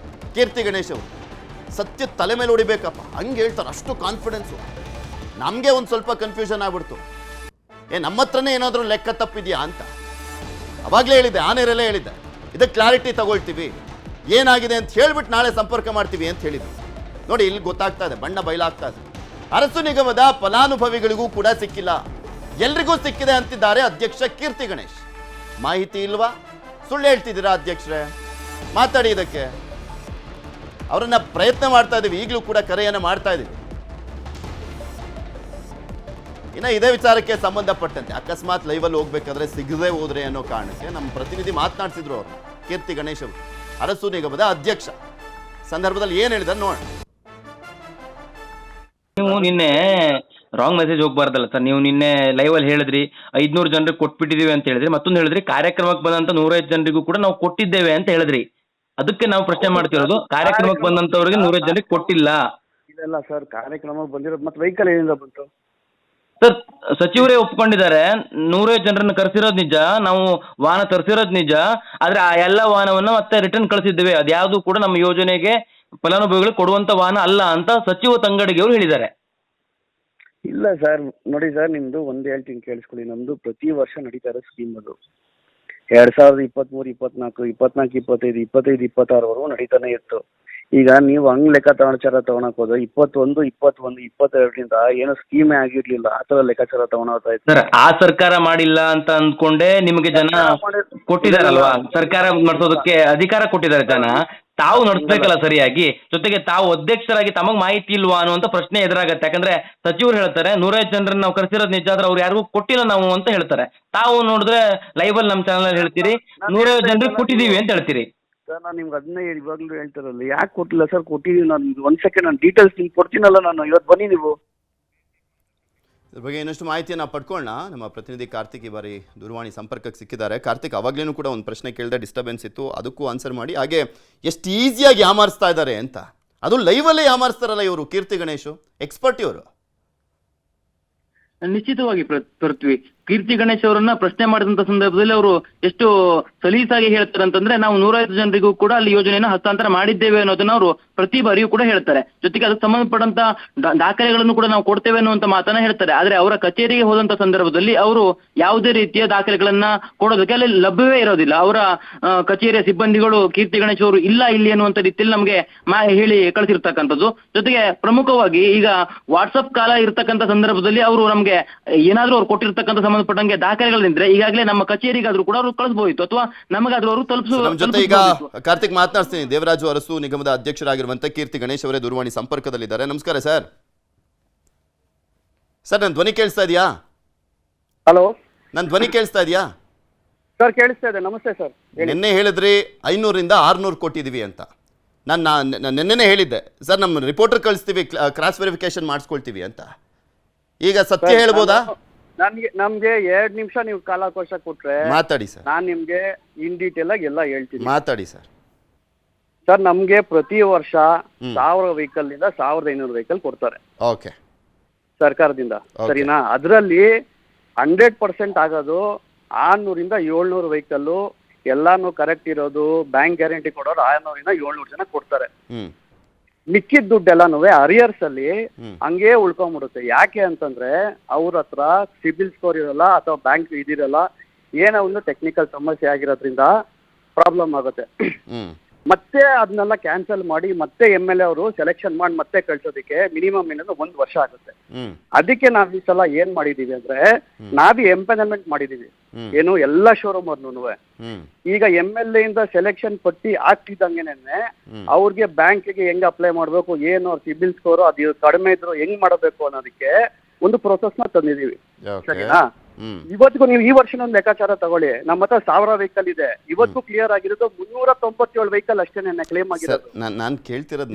ಕೀರ್ತಿ ಗಣೇಶ್ ಅವರು ಸತ್ಯ ತಲೆ ಮೇಲೆ ಹೊಡಿಬೇಕಪ್ಪ ಹಂಗೆ ಹೇಳ್ತಾರೆ, ಅಷ್ಟು ಕಾನ್ಫಿಡೆನ್ಸು. ನಮಗೆ ಒಂದು ಸ್ವಲ್ಪ ಕನ್ಫ್ಯೂಷನ್ ಆಗ್ಬಿಡ್ತು, ನಮ್ಮ ಹತ್ರನೇ ಏನಾದರೂ ಲೆಕ್ಕ ತಪ್ಪಿದೆಯಾ ಅಂತ. ಅವಾಗಲೇ ಹೇಳಿದ್ದೆ, ಆನೇರಲ್ಲೇ ಹೇಳಿದ್ದೆ, ಇದಕ್ಕೆ ಕ್ಲಾರಿಟಿ ತಗೊಳ್ತೀವಿ, ಏನಾಗಿದೆ ಅಂತ ಹೇಳ್ಬಿಟ್ಟು ನಾಳೆ ಸಂಪರ್ಕ ಮಾಡ್ತೀವಿ ಅಂತ ಹೇಳಿದ್ವಿ. ನೋಡಿ ಇಲ್ಲಿ ಗೊತ್ತಾಗ್ತಾ ಇದೆ, ಬಣ್ಣ ಬಯಲಾಗ್ತಾ ಇದೆ. ಅರಸು ನಿಗಮದ ಫಲಾನುಭವಿಗಳಿಗೂ ಕೂಡ ಸಿಕ್ಕಿಲ್ಲ, ಎಲ್ರಿಗೂ ಸಿಕ್ಕಿದೆ ಅಂತಿದ್ದಾರೆ ಅಧ್ಯಕ್ಷ ಕೀರ್ತಿ ಗಣೇಶ್. ಮಾಹಿತಿ ಇಲ್ವಾ? ಸುಳ್ಳು ಹೇಳ್ತಿದ್ದೀರಾ ಅಧ್ಯಕ್ಷರೇ? ಮಾತಾಡಿ ಇದಕ್ಕೆ. ಅವರನ್ನ ಪ್ರಯತ್ನ ಮಾಡ್ತಾ ಇದ್ದೀವಿ, ಈಗಲೂ ಕೂಡ ಕರೆಯನ್ನು ಮಾಡ್ತಾ ಇದ್ದೀವಿ. ಇನ್ನು ಇದೇ ವಿಚಾರಕ್ಕೆ ಸಂಬಂಧಪಟ್ಟಂತೆ ಅಕಸ್ಮಾತ್ ಲೈವಲ್ಲಿ ಹೋಗ್ಬೇಕಾದ್ರೆ ಸಿಗದೆ ಹೋದ್ರೆ ಅನ್ನೋ ಕಾರಣಕ್ಕೆ ನಮ್ಮ ಪ್ರತಿನಿಧಿ ಮಾತನಾಡ್ತಿದ್ರು ಅವರು, ಕೀರ್ತಿ ಗಣೇಶ್ ಅವರು, ಅರಸು ನಿಗಮದ ಅಧ್ಯಕ್ಷ. ಸಂದರ್ಭದಲ್ಲಿ ಏನ್ ಹೇಳಿದಾರೆ ನೋಡೋಣ. ನೀವು ನಿನ್ನೆ ರಾಂಗ್ ಮೆಸೇಜ್ ಹೋಗ್ಬಾರ್ದಲ್ಲ ಸರ್. ನೀವು ನಿನ್ನೆ ಲೈವ್ ಅಲ್ಲಿ ಹೇಳಿದ್ರಿ 500 ಜನರಿಗೆ ಕೊಟ್ಬಿಟ್ಟಿದೀವಿ ಅಂತ ಹೇಳಿದ್ರಿ, ಮತ್ತೊಂದು ಹೇಳಿದ್ರಿ ಕಾರ್ಯಕ್ರಮಕ್ಕೆ ಬಂದಂತ 105 ಜನರಿಗೂ ಕೂಡ ನಾವು ಕೊಟ್ಟಿದ್ದೇವೆ ಅಂತ ಹೇಳಿದ್ರಿ. ಅದಕ್ಕೆ ನಾವು ಪ್ರಶ್ನೆ ಮಾಡ್ತಿರೋದು, ಕಾರ್ಯಕ್ರಮಕ್ಕೆ ಬಂದಂತವ್ರಿಗೆ 105 ಜನರಿಗೆ ಕೊಟ್ಟಿಲ್ಲ. ಇಲ್ಲ ಸರ್, ಕಾರ್ಯಕ್ರಮಕ್ಕೆ ಬಂದಿರೋದು ಮತ್ತೆ ವೆಹಿಕಲ್ ಏನಿಂದ ಬಂತು ಸರ್? ಸಚಿವರೇ ಒಪ್ಕೊಂಡಿದ್ದಾರೆ, 105 ಜನರನ್ನ ಕರೆಸಿರೋದು ನಿಜ, ನಾವು ವಾಹನ ತರಿಸಿರೋದು ನಿಜ, ಆದ್ರೆ ಆ ಎಲ್ಲ ವಾಹನವನ್ನ ಮತ್ತೆ ರಿಟರ್ನ್ ಕಳಿಸಿದ್ದೇವೆ, ಅದ್ಯಾವುದು ಕೂಡ ನಮ್ಮ ಯೋಜನೆಗೆ ಫಲಾನುಭವಿಗಳು ಕೊಡುವಂತ ವಾಹನ ಅಲ್ಲ ಅಂತ ಸಚಿವ ತಂಗಡಿಗೆ ಅವರು ಹೇಳಿದ್ದಾರೆ. ಇಲ್ಲ ಸರ್, ನೋಡಿ ಸರ್, ನಿಮ್ದು ಒಂದು ಹೇಳ್ತೀನಿ ಕೇಳಿಸ್ಕೊಳ್ಳಿ. ನಮ್ದು ಪ್ರತಿ ವರ್ಷ ನಡೀತಾ ಇರೋ ಸ್ಕೀಮ್ ಅದು 2023, 24, 25, 26ವರೆಗೂ ನಡೀತಾನೆ ಇತ್ತು. ಈಗ ನೀವು ಹಂಗ್ ಲೆಕ್ಕಾಚಾರ ತಗೊಳಕ್ ಹೋದ್ರೆ 21, 22ರಿಂದ ಏನೋ ಸ್ಕೀಮೇ ಆಗಿರ್ಲಿಲ್ಲ, ಆ ತರ ಲೆಕ್ಕಾಚಾರ ತಗೊಳ್ತಾ ಇತ್ತು ಸರ್. ಆ ಸರ್ಕಾರ ಮಾಡಿಲ್ಲ ಅಂತ ಅಂದ್ಕೊಂಡೆ ನಿಮಗೆ ಜನ ಕೊಟ್ಟಿದಾರಲ್ವಾ? ಸರ್ಕಾರ ನಡೆಸೋದಕ್ಕೆ ಅಧಿಕಾರ ಕೊಟ್ಟಿದ್ದಾರೆ ಜನ, ತಾವು ನಡೆಸ್ಬೇಕಲ್ಲ ಸರಿಯಾಗಿ. ಜೊತೆಗೆ ತಾವು ಅಧ್ಯಕ್ಷರಾಗಿ ತಮಗ್ ಮಾಹಿತಿ ಇಲ್ವಾ ಅನ್ನುವಂತ ಪ್ರಶ್ನೆ ಎದುರಾಗತ್ತೆ. ಯಾಕಂದ್ರೆ ಸಚಿವರು ಹೇಳ್ತಾರೆ 105 ಜನರನ್ನ ನಾವು ಕರೆಸಿರೋದು ನಿಜ, ಆದ್ರೆ ಅವ್ರು ಯಾರಿಗೂ ಕೊಟ್ಟಿಲ್ಲ ನಾವು ಅಂತ ಹೇಳ್ತಾರೆ. ತಾವು ನೋಡಿದ್ರೆ ಲೈವ್ ಅಲ್ಲಿ ನಮ್ಮ ಚಾನಲ್ ಹೇಳ್ತೀರಿ 105 ಜನರಿಗೆ ಕೊಟ್ಟಿದೀವಿ ಅಂತ ಹೇಳ್ತೀರಿ. ಸರ್ ನಾನು ನಿಮ್ಗೆ ಅದನ್ನೇ ಇವಾಗಲೂ ಹೇಳ್ತಾರಲ್ಲ, ಯಾಕೆ ಕೊಟ್ಟಿಲ್ಲ ಸರ್? ಕೊಟ್ಟಿದ್ದೀವಿ. ನಾನು 1 ಸೆಕೆಂಡ್ ನಾನು ಡೀಟೇಲ್ಸ್ ನಿಮ್ಗೆ ಕೊಡ್ತೀನಲ್ಲ, ನಾನು ಇವತ್ತು ಬನ್ನಿ ನೀವು. ಇದ್ರ ಬಗ್ಗೆ ಇನ್ನಷ್ಟು ಮಾಹಿತಿಯನ್ನು ಪಡ್ಕೊಳ್ಳೋಣ. ನಮ್ಮ ಪ್ರತಿನಿಧಿ ಕಾರ್ತಿಕ್ ಈ ಬಾರಿ ದೂರವಾಣಿ ಸಂಪರ್ಕಕ್ಕೆ ಸಿಕ್ಕಿದ್ದಾರೆ. ಕಾರ್ತಿಕ್, ಅವಾಗಲೂ ಕೂಡ ಒಂದು ಪ್ರಶ್ನೆ ಕೇಳಿದೆ, ಡಿಸ್ಟರ್ಬೆನ್ಸ್ ಇತ್ತು, ಅದಕ್ಕೂ ಆನ್ಸರ್ ಮಾಡಿ. ಹಾಗೆ ಎಷ್ಟು ಈಸಿಯಾಗಿ ಯಾಮಾರಿಸ್ತಾ ಇದ್ದಾರೆ ಅಂತ, ಅದು ಲೈವಲ್ಲೇ ಯಾಮಾರಿಸ್ತಾರಲ್ಲ ಇವರು, ಕೀರ್ತಿ ಗಣೇಶ್ ಎಕ್ಸ್ಪರ್ಟ್ ಇವರು. ನಿಶ್ಚಿತವಾಗಿ ಪೃಥ್ವಿ, ಕೀರ್ತಿ ಗಣೇಶ್ ಅವರನ್ನ ಪ್ರಶ್ನೆ ಮಾಡಿದಂತ ಸಂದರ್ಭದಲ್ಲಿ ಅವರು ಎಷ್ಟು ಸಲೀಸಾಗಿ ಹೇಳ್ತಾರೆ ಅಂತಂದ್ರೆ, ನಾವು 150 ಜನರಿಗೂ ಕೂಡ ಅಲ್ಲಿ ಯೋಜನೆಯನ್ನು ಹಸ್ತಾಂತರ ಮಾಡಿದ್ದೇವೆ ಅನ್ನೋದನ್ನ ಅವರು ಪ್ರತಿ ಬಾರಿಯೂ ಕೂಡ ಹೇಳ್ತಾರೆ. ಜೊತೆಗೆ ಅದಕ್ಕೆ ಸಂಬಂಧಪಟ್ಟಂತ ದಾಖಲೆಗಳನ್ನು ಕೂಡ ನಾವು ಕೊಡ್ತೇವೆ ಅನ್ನುವಂತ ಮಾತನ್ನ ಹೇಳ್ತಾರೆ. ಆದ್ರೆ ಅವರ ಕಚೇರಿಗೆ ಹೋದಂತ ಸಂದರ್ಭದಲ್ಲಿ ಅವರು ಯಾವುದೇ ರೀತಿಯ ದಾಖಲೆಗಳನ್ನ ಕೊಡೋದಕ್ಕೆ ಅಲ್ಲಿ ಲಭ್ಯವೇ ಇರೋದಿಲ್ಲ. ಅವರ ಕಚೇರಿಯ ಸಿಬ್ಬಂದಿಗಳು ಕೀರ್ತಿ ಗಣೇಶ್ ಅವರು ಇಲ್ಲ ಇಲ್ಲಿ ಅನ್ನುವಂತ ರೀತಿಯಲ್ಲಿ ನಮಗೆ ಹೇಳಿ ಕಳಿಸಿರ್ತಕ್ಕಂಥದ್ದು. ಜೊತೆಗೆ ಪ್ರಮುಖವಾಗಿ ಈಗ ವಾಟ್ಸಪ್ ಕಾಲ ಇರ್ತಕ್ಕಂಥ ಸಂದರ್ಭದಲ್ಲಿ ಅವರು ನಮಗೆ ಏನಾದ್ರೂ ಅವ್ರು ಕೊಟ್ಟಿರ್ತಕ್ಕಂಥ ಸಂಬಂಧಪಟ್ಟಂಗೆ ದಾಖಲೆಗಳಿದ್ರೆ ಈಗಾಗಲೇ ನಮ್ಮ ಕಚೇರಿಗಾದ್ರೂ ಕೂಡ ಅವರು ಕಳಿಸಬಹುದಿತ್ತು, ಅಥವಾ ನಮಗಾದ್ರೂ ಅವರು ನಮ್ಮ ಜೊತೆ ಈಗ ಕಾರ್ತಿಕ್ ಮಾತನಾಡ್ತೀನಿ. ದೇವರಾಜು ಅರಸು ನಿಗಮದ ಅಧ್ಯಕ್ಷರಾಗಿರುವಂತ ಕೀರ್ತಿ ಗಣೇಶ್ ಅವರೇ ದೂರವಾಣಿ ಸಂಪರ್ಕದಲ್ಲಿದ್ದಾರೆ. ನಮಸ್ಕಾರ ಸರ್. ಸರ್, ನನ್ನ ಧ್ವನಿ ಕೇಳಿಸ್ತಾ ಇದೆಯಾ? ಹಲೋ, ನನ್ನ ಧ್ವನಿ ಕೇಳಿಸ್ತಾ ಇದೆಯಾ ಸರ್? ಕೇಳಿಸ್ತಾ ಇದೆ. ನಮಸ್ತೆ ಸರ್. ನಿನ್ನೆ ಹೇಳಿದ್ರಿ 500ರಿಂದ 600 ಕೊಟ್ಟಿದ್ದೀವಿ ಅಂತ. ನಾನು ನಿನ್ನೆನೇ ಹೇಳಿದ್ದೆ ಸರ್, ನಮ್ಮ ರಿಪೋರ್ಟರ್ ಕಳಿಸ್ತೀವಿ, ಕ್ರಾಸ್ ವೆರಿಫಿಕೇಶನ್ ಮಾಡಿಸ್ಕೊಳ್ತೀವಿ ಅಂತ. ಈಗ ಸತ್ಯ ಹೇಳ್ಬೋದಾ? ನಮ್ಗೆ 2 ನಿಮಿಷ ನೀವು ಕಾಲಾವಕಾಶ ಕೊಟ್ರೆ ಮಾತಾಡಿ ಸರ್. ನಾನ್ ನಿಮ್ಗೆ ಇನ್ ಡೀಟೇಲ್ ಆಗಿ ಎಲ್ಲ ಹೇಳ್ತೀನಿ. ಮಾತಾಡಿ ಸರ್. ಸರ್, ನಮ್ಗೆ ಪ್ರತಿ ವರ್ಷ 1000 ವೆಹಿಕಲ್ ಇಂದ 1500 ವೆಹಿಕಲ್ ಕೊಡ್ತಾರೆ ಓಕೆ ಸರ್ಕಾರದಿಂದ, ಸರಿನಾ? ಅದರಲ್ಲಿ 100% ಆಗೋದು 600ರಿಂದ 700 ವೆಹಿಕಲ್ ಎಲ್ಲಾನು ಕರೆಕ್ಟ್ ಇರೋದು, ಬ್ಯಾಂಕ್ ಗ್ಯಾರಂಟಿ ಕೊಡೋರು 600ರಿಂದ 700 ಜನ ಕೊಡ್ತಾರೆ. ಮಿಕ್ಕಿದ ದುಡ್ಡೆಲ್ಲಾನು ಅರಿಯರ್ಸ್ ಅಲ್ಲಿ ಹಂಗೇ ಉಳ್ಕೊಂಡ್ಬಿಡುತ್ತೆ. ಯಾಕೆ ಅಂತಂದ್ರೆ ಅವ್ರ ಹತ್ರ ಸಿಬಿಲ್ ಸ್ಕೋರ್ ಇರಲ್ಲ ಅಥವಾ ಬ್ಯಾಂಕ್ ಇದಿರಲ್ಲ, ಏನೋ ಒಂದು ಟೆಕ್ನಿಕಲ್ ಸಮಸ್ಯೆ ಆಗಿರೋದ್ರಿಂದ ಪ್ರಾಬ್ಲಮ್ ಆಗುತ್ತೆ. ಮತ್ತೆ ಅದನ್ನೆಲ್ಲ ಕ್ಯಾನ್ಸಲ್ ಮಾಡಿ ಮತ್ತೆ MLA ಅವರು ಸೆಲೆಕ್ಷನ್ ಮಾಡಿ ಮತ್ತೆ ಕಳ್ಸೋದಕ್ಕೆ ಮಿನಿಮಮ್ ಏನಂದ್ರೆ 1 ವರ್ಷ ಆಗುತ್ತೆ. ಅದಕ್ಕೆ ನಾವ್ ಈ ಸಲ ಏನ್ ಮಾಡಿದೀವಿ ಅಂದ್ರೆ, ನಾವೇ ಎಂಪನಲ್ಮೆಂಟ್ ಮಾಡಿದೀವಿ. ಏನು, ಎಲ್ಲಾ ಶೋರೂಮ್ ಅವ್ರನ್ನು ಈಗ MLA ಇಂದ ಸೆಲೆಕ್ಷನ್ ಪಟ್ಟಿ ಆಗ್ತಿದ್ದಂಗೆನೆ ಅವ್ರಿಗೆ ಬ್ಯಾಂಕ್ಗೆ ಹೆಂಗ್ ಅಪ್ಲೈ ಮಾಡ್ಬೇಕು, ಏನು ಅವ್ರ ಸಿಬಿಲ್ ಸ್ಕೋರ್ ಅದು ಕಡಿಮೆ ಇದ್ರು ಹೆಂಗ್ ಮಾಡಬೇಕು ಅನ್ನೋದಕ್ಕೆ ಒಂದು ಪ್ರೊಸೆಸ್ ನ ತಂದಿದೀವಿ, ಸರಿನಾ? ಇವತ್ತಿಗೂ ನೀವು ಈ ವರ್ಷನೊಂದು ಲೆಕ್ಕಾಚಾರ ತಗೊಳ್ಳಿ. ನಮ್ಮ ಹತ್ರ 1000 ವೆಹಿಕಲ್ ಇದೆ, ಇವತ್ತು ಕ್ಲಿಯರ್ ಆಗಿರೋದು 397 ವೆಹಿಕಲ್ ಅಷ್ಟೇ ಕ್ಲೇಮ್ ಆಗಿರೋದು. ನಾನು ಕೇಳ್ತಿರೋದು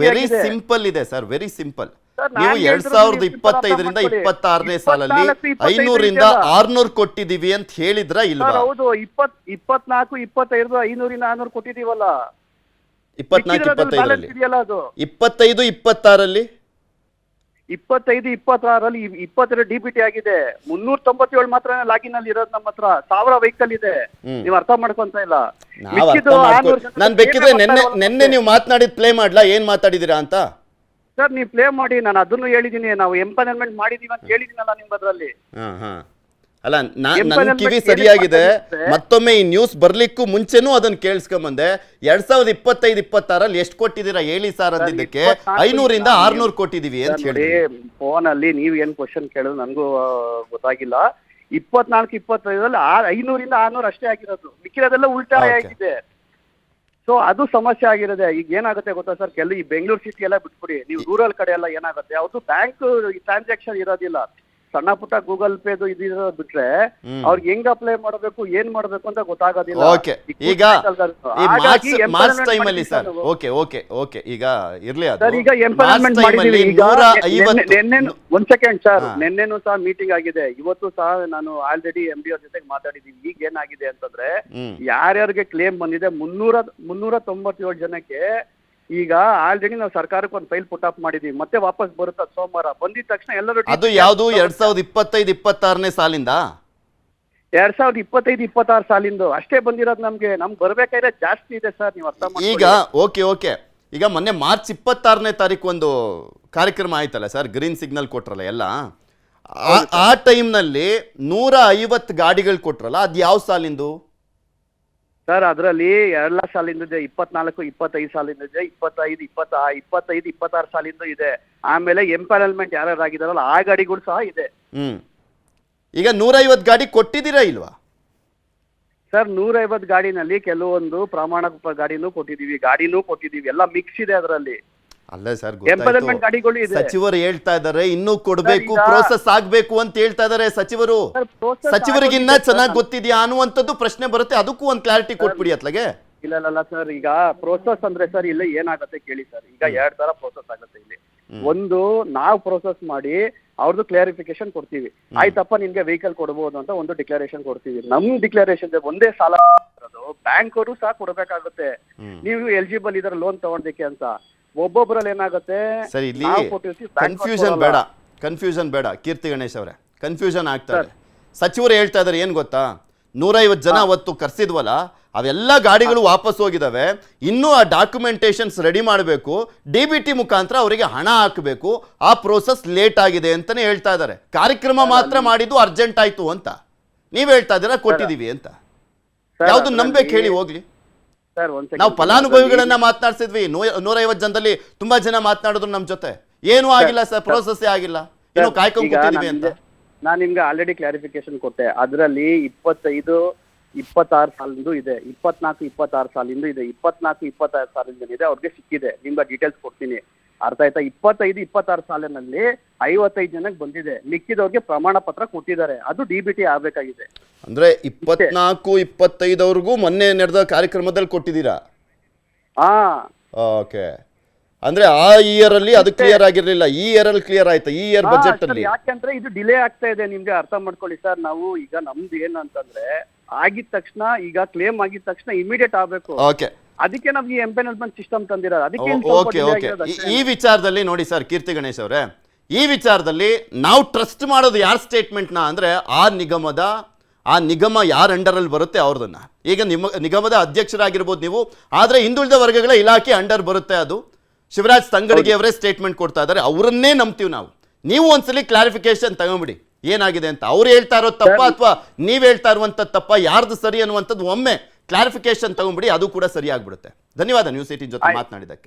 ವೆರಿ ಸಿಂಪಲ್ ಇದೆ ಸರ್, ವೆರಿ ಸಿಂಪಲ್. ನೀವು 2025ರಿಂದ 26ನೇ ಸಾಲಲ್ಲಿ 500ರಿಂದ 600 ಕೊಟ್ಟಿದೀವಿ ಅಂತ ಹೇಳಿದ್ರ ಇಲ್ವಾ? ಹೌದು, 24, 25, 500ರಿಂದ 600 ಕೊಟ್ಟಿದೀವಲ್ಲ. 24, 25ರಲ್ಲಿ 25, 26ರಲ್ಲಿ 25-26ರಲ್ಲಿ 22 DBT ಆಗಿದೆ. 397 ಮಾತ್ರ ಲಾಗಿನ್ ಅಲ್ಲಿ ಇರೋದು. ನಮ್ಮ ಹತ್ರ 1000 ವೆಹಿಕಲ್ ಇದೆ. ನೀವು ಅರ್ಥ ಮಾಡ್ಕೊಂತ ಇಲ್ಲ. ನಾನ್ ಬೇಕಿದ್ರೆ ನೆನ್ನೆ ನೀವು ಮಾತನಾಡಿದ್ ಪ್ಲೇ ಮಾಡ್ಲಾ, ಏನ್ ಮಾತಾಡಿದೀರಾ ಅಂತ? ಸರ್, ನೀವು ಪ್ಲೇ ಮಾಡಿ, ನಾನು ಅದನ್ನು ಹೇಳಿದೀನಿ. ನಾವು ಎಂಪನಲ್ಮೆಂಟ್ ಮಾಡಿದೀವಿ ಅಂತ ಹೇಳಿದೀನಲ್ಲ ನಿಮ್ಮದ್ರಲ್ಲಿ. ಅಲ್ಲ, ನನ್ನ ಕಿವಿ ಸರಿಯಾಗಿದೆ. ಮತ್ತೊಮ್ಮೆ ಈ ನ್ಯೂಸ್ ಬರ್ಲಿಕ್ಕೂ ಮುಂಚೆನೂ ಅದನ್ನ ಕೇಳಿಸ್ಕೊಂಬಂದೆ. 2025-26ರಲ್ಲಿ ಎಷ್ಟು ಕೊಟ್ಟಿದ್ದೀರಾ ಹೇಳಿ ಸರ್ ಅಂದಿದ್ದಕ್ಕೆ 500ರಿಂದ 600 ಕೊಟ್ಟಿದೀವಿ ಅಂತ ಹೇಳಿ. ಫೋನ್ ಅಲ್ಲಿ ನೀವ್ ಏನ್ ಕ್ವಶನ್ ಕೇಳೋದು ನನಗೂ ಗೊತ್ತಾಗಿಲ್ಲ. 24-25ರಲ್ಲಿ 500ರಿಂದ 600 ಅಷ್ಟೇ ಆಗಿರೋದು, ಮಿಕ್ಕಿರೋದೆಲ್ಲ ಉಲ್ಟಾ ಆಗಿದೆ. ಸೊ ಅದು ಸಮಸ್ಯೆ ಆಗಿರೋದೆ. ಈಗ ಏನಾಗುತ್ತೆ ಗೊತ್ತಾ ಸರ್, ಈ ಬೆಂಗಳೂರು ಸಿಟಿ ಎಲ್ಲ ಬಿಟ್ಬಿಡಿ, ನೀವು ರೂರಲ್ ಕಡೆ ಎಲ್ಲ ಏನಾಗುತ್ತೆ, ಅವ್ರದ್ದು ಬ್ಯಾಂಕ್ ಟ್ರಾನ್ಸಾಕ್ಷನ್ ಇರೋದಿಲ್ಲ. ಸಣ್ಣ ಪುಟ್ಟ ಗೂಗಲ್ ಪೇದು ಇದಿರೋ ಬಿಟ್ರೆ ಅವ್ರಿಗೆ ಹೆಂಗ್ ಅಪ್ಲೈ ಮಾಡಬೇಕು, ಏನ್ ಮಾಡ್ಬೇಕು ಅಂತ ಗೊತ್ತಾಗೋದಿಲ್ಲ. ಓಕೆ, ಈಗ ಮಾರ್ಚ್ ಟೈಮ್ ಅಲ್ಲಿ ಸರ್, ಓಕೆ ಓಕೆ ಓಕೆ ಈಗ ಇರ್ಲಿ ಅದು. ಸರ್, ಈಗ ಎಂಪನಲ್ಮೆಂಟ್ ಮಾಡಿದೀವಿ. ಈಗ ಒಂದ್ ಸೆಕೆಂಡ್ ಸರ್, ನಿನ್ನೆನೂ ಸಹ ಮೀಟಿಂಗ್ ಆಗಿದೆ, ಇವತ್ತು ಸಹ ನಾನು ಆಲ್ರೆಡಿ MD ಅವ್ರ ಜೊತೆಗೆ ಮಾತಾಡಿದೀವಿ. ಈಗ ಏನಾಗಿದೆ ಅಂತಂದ್ರೆ, ಯಾರ್ಯಾರಿಗೆ ಕ್ಲೇಮ್ ಬಂದಿದೆ 397 ಜನಕ್ಕೆ ಈಗ ಆಲ್ರೆಡಿ ನಾವು ಸರ್ಕಾರಕ್ಕೆ ಒಂದು ಫೈಲ್ ಪುಟ್ ಅಪ್ ಮಾಡಿದೀವಿ. ಮತ್ತೆ ವಾಪಸ್ ಬರುತ್ತೆ ಸೋಮವಾರ. ಬಂದಿದ ತಕ್ಷಣ ಎಲ್ಲರೂ ಅದು ಯಾವುದು 2025-26ನೇ ಸಾಲಿಂದ 2025-26 ಸಾಲಿಂದು ಅಷ್ಟೇ ಬಂದಿರೋದು. ನಮ್ಗೆ ಬರ್ಬೇಕಾದ್ರೆ ಜಾಸ್ತಿ ಇದೆ ಸರ್, ನೀವು ಅರ್ಥ ಮಾಡಿ. ಈಗ ಓಕೆ ಈಗ ಮೊನ್ನೆ ಮಾರ್ಚ್ 26ನೇ ತಾರೀಕು ಒಂದು ಕಾರ್ಯಕ್ರಮ ಆಯ್ತಲ್ಲ ಸರ್, ಗ್ರೀನ್ ಸಿಗ್ನಲ್ ಕೊಟ್ರಲ್ಲ ಎಲ್ಲ, ಆ ಟೈಮ್ನಲ್ಲಿ 150 ಗಾಡಿಗಳು ಕೊಟ್ರಲ್ಲ, ಅದು ಯಾವ ಸಾಲಿಂದು ಸರ್? ಅದರಲ್ಲಿ 2 ಸಾಲಿಂದ ಇದೆ, 24, 25 ಸಾಲಿಂದ ಇದೆ, 25, 26 ಸಾಲಿಂದ ಇದೆ. ಆಮೇಲೆ ಎಂಪನಲ್ಮೆಂಟ್ ಯಾರ್ಯಾರು ಆಗಿದಾರಲ್ಲ ಆ ಗಾಡಿಗಳು ಸಹ ಇದೆ. ಈಗ 150 ಗಾಡಿ ಕೊಟ್ಟಿದ್ದೀರಾ ಇಲ್ವಾ ಸರ್? 150 ಗಾಡಿನಲ್ಲಿ ಕೆಲವೊಂದು ಪ್ರಮಾಣ ಗಾಡಿನೂ ಕೊಟ್ಟಿದೀವಿ, ಎಲ್ಲ ಮಿಕ್ಸ್ ಇದೆ ಅದರಲ್ಲಿ. ಅಲ್ಲ ಸರ್, ಗಾಡಿಗಳು ಇದೆ. ಸಚಿವರು ಹೇಳ್ತಾ ಇದಾರೆ ಇನ್ನೂ ಕೊಡ್ಬೇಕು, ಪ್ರೋಸೆಸ್ ಆಗ್ಬೇಕು ಅಂತ ಹೇಳ್ತಾ ಇದಾರೆ ಸಚಿವರು. ಸಚಿವರಿಗಿನ್ನ ಚೆನ್ನಾಗಿ ಗೊತ್ತಿದ್ಯಾ ಅನ್ನುವಂಥದ್ದು ಪ್ರಶ್ನೆ ಬರುತ್ತೆ. ಅದಕ್ಕೂ ಒಂದು ಕ್ಲಾರಿಟಿ ಕೊಟ್ಬಿಡಿ ಅತ್ಲಾಗೆ. ಇಲ್ಲ ಸರ್, ಈಗ ಪ್ರೋಸೆಸ್ ಅಂದ್ರೆ ಸರ್ ಇಲ್ಲಿ ಏನಾಗುತ್ತೆ ಕೇಳಿ ಸರ್. ಈಗ 2 ತರ ಪ್ರೋಸೆಸ್ ಆಗುತ್ತೆ ಇಲ್ಲಿ. ಒಂದು, ನಾವು ಪ್ರೋಸೆಸ್ ಮಾಡಿ ಅವ್ರದ್ದು ಕ್ಲಾರಿಫಿಕೇಶನ್ ಕೊಡ್ತೀವಿ. ಆಯ್ತಪ್ಪ ನಿಮ್ಗೆ ವೆಹಿಕಲ್ ಕೊಡಬಹುದು ಅಂತ ಒಂದು ಡಿಕ್ಲರೇಷನ್ ಕೊಡ್ತೀವಿ. ನಮ್ ಡಿಕ್ಲರೇಷನ್ ಒಂದೇ ಸಾಲ ಬ್ಯಾಂಕ್ ಅವರು ಸಹ ಕೊಡ್ಬೇಕಾಗುತ್ತೆ. ನೀವು ಎಲಿಜಿಬಲ್ ಇದ್ರೆ ಲೋನ್ ತಗೊಳೋದಕ್ಕೆ ಅಂತ. ಒಬ್ಬೊಬ್ಬರಲ್ಲಿ ಏನಾಗುತ್ತೆ, ಸರಿ, ಇಲ್ಲಿ ಕನ್ಫ್ಯೂಷನ್ ಬೇಡ. ಕನ್ಫ್ಯೂಷನ್ ಬೇಡ ಕೀರ್ತಿ ಗಣೇಶ್ ಅವರೇ, ಕನ್ಫ್ಯೂಷನ್ ಆಗ್ತಾರೆ. ಸಚಿವರು ಹೇಳ್ತಾ ಇದ್ದಾರೆ ಏನು ಗೊತ್ತಾ, 150 ಜನ ಅವತ್ತು ಕರ್ಸಿದ್ವಲ್ಲ ಅವೆಲ್ಲ ಗಾಡಿಗಳು ವಾಪಸ್ ಹೋಗಿದಾವೆ, ಇನ್ನೂ ಆ ಡಾಕ್ಯುಮೆಂಟೇಶನ್ಸ್ ರೆಡಿ ಮಾಡಬೇಕು, DBT ಮುಖಾಂತರ ಅವರಿಗೆ ಹಣ ಹಾಕಬೇಕು, ಆ ಪ್ರೋಸೆಸ್ ಲೇಟ್ ಆಗಿದೆ ಅಂತಾನೆ ಹೇಳ್ತಾ ಇದ್ದಾರೆ. ಕಾರ್ಯಕ್ರಮ ಮಾತ್ರ ಮಾಡಿದ್ದು ಅರ್ಜೆಂಟ್ ಆಯ್ತು ಅಂತ ನೀವ್ ಹೇಳ್ತಾ ಇದ್ದೀರಾ, ಕೊಟ್ಟಿದೀವಿ ಅಂತ. ಯಾವ್ದು ನಂಬೇಕು ಹೇಳಿ ಹೋಗ್ಲಿ. ಸರ್ ನಾವು ಫಲಾನುಭವಿಗಳನ್ನ ಮಾತನಾಡ್ಸಿದ್ವಿ, 150 ಜನದಲ್ಲಿ ತುಂಬಾ ಜನ ಮಾತನಾಡಿದ್ರು ನಮ್ ಜೊತೆ, ಏನೂ ಆಗಿಲ್ಲ ಸರ್, ಪ್ರೋಸೆಸ್ ಆಗಿಲ್ಲ, ಇನ್ನು ಕಾಯ್ಕೊಂಡ್ ಕೂತಿದೀವಿ ಅಂತ. ನಾನು ನಿಮ್ಗೆ ಆಲ್ರೆಡಿ ಕ್ಲಾರಿಫಿಕೇಶನ್ ಕೊಟ್ಟೆ. ಅದರಲ್ಲಿ 25-26 ಸಾಲಿಂದು ಇದೆ, 24-26 ಸಾಲಿಂದು ಇದೆ, 24-26 ಸಾಲಿಂದ ಇದೆ, ಅವ್ರಿಗೆ ಸಿಕ್ಕಿದೆ. ನಿಮ್ಗೆ ಡೀಟೇಲ್ಸ್ ಕೊಡ್ತೀನಿ, ಅರ್ಥ ಆಯ್ತಾ? 25-26 ಸಾಲಿನಲ್ಲಿ 55 ಜನಕ್ಕೆ ಬಂದಿದೆ, ಮಿಕ್ಕಿದವ್ರಿಗೆ ಪ್ರಮಾಣ ಪತ್ರ ಕೊಟ್ಟಿದ್ದಾರೆ, ಅದು DBT ಆಗ್ಬೇಕಾಗಿದೆ. ಅಂದ್ರೆ 24-25 ಅವ್ರಿಗೂ ಮೊನ್ನೆ ನಡೆದ ಕಾರ್ಯಕ್ರಮದಲ್ಲಿ ಕೊಟ್ಟಿದ್ದೀರಾ? ಹಾ, ಓಕೆ. ಅಂದ್ರೆ ಆ ಇಯರ್ ಅಲ್ಲಿ ಅದು ಕ್ಲಿಯರ್ ಆಗಿರ್ಲಿಲ್ಲ, ಈ ಇಯರ್ ಅಲ್ಲಿ ಕ್ಲಿಯರ್ ಆಯ್ತಾ? ಈ ಇಯರ್ ಬಜೆಟ್ ಅಲ್ಲಿ ಯಾಕಂದ್ರೆ ಇದು ಡಿಲೇ ಆಗ್ತಾ ಇದೆ, ನಿಮ್ಗೆ ಅರ್ಥ ಮಾಡ್ಕೊಳ್ಳಿ ಸರ್. ನಾವು ಈಗ ನಮ್ದು ಏನಂತಂದ್ರೆ ಆಗಿದ ತಕ್ಷಣ, ಈಗ ಕ್ಲೇಮ್ ಆಗಿದ ತಕ್ಷಣ ಇಮಿಡಿಯೇಟ್ ಆಗ್ಬೇಕು. ಓಕೆ, ಅದಕ್ಕೆ ನಾವು ಈ ಎಂಪೆನಲ್ಮೆಂಟ್ ಸಿಸ್ಟಮ್ ತಂದಿರೋದು. ಅದಕ್ಕೆ ಓಕೆ. ಈ ವಿಚಾರದಲ್ಲಿ ನೋಡಿ ಸರ್ ಕೀರ್ತಿ ಗಣೇಶ್ ಅವರೇ, ಈ ವಿಚಾರದಲ್ಲಿ ನಾವು ಟ್ರಸ್ಟ್ ಮಾಡೋದು ಯಾರ ಸ್ಟೇಟ್ಮೆಂಟ್ನ ಅಂದ್ರೆ ಆ ನಿಗಮ ಯಾರ ಅಂಡರ್ ಅಲ್ಲಿ ಬರುತ್ತೆ ಅವ್ರದನ್ನ. ಈಗ ನಿಗಮದ ಅಧ್ಯಕ್ಷರಾಗಿರ್ಬೋದು ನೀವು, ಆದ್ರೆ ಹಿಂದುಳಿದ ವರ್ಗಗಳ ಇಲಾಖೆ ಅಂಡರ್ ಬರುತ್ತೆ, ಅದು ಶಿವರಾಜ್ ತಂಗಡಗಿ ಅವರೇ ಸ್ಟೇಟ್ಮೆಂಟ್ ಕೊಡ್ತಾ ಇದ್ದಾರೆ, ಅವರನ್ನೇ ನಂಬ್ತೀವಿ ನಾವು. ನೀವು ಒಂದ್ಸಲಿ ಕ್ಲಾರಿಫಿಕೇಶನ್ ತಗೊಂಬಿಡಿ ಏನಾಗಿದೆ ಅಂತ. ಅವ್ರು ಹೇಳ್ತಾ ಇರೋದು ತಪ್ಪ ಅಥವಾ ನೀವ್ ಹೇಳ್ತಾ ಇರುವಂತದ್ದು ತಪ್ಪ, ಯಾರ್ದು ಸರಿ ಅನ್ನುವಂಥದ್ದು ಒಮ್ಮೆ ಕ್ಲಾರಿಫಿಕೇಶನ್ ತಗೊಂಬಿಡಿ, ಅದು ಕೂಡ ಸರಿ ಆಗ್ಬಿಡುತ್ತೆ. ಧನ್ಯವಾದ ನ್ಯೂಸ್ 18 ಜೊತೆ ಮಾತನಾಡಿದ್ದಕ್ಕೆ.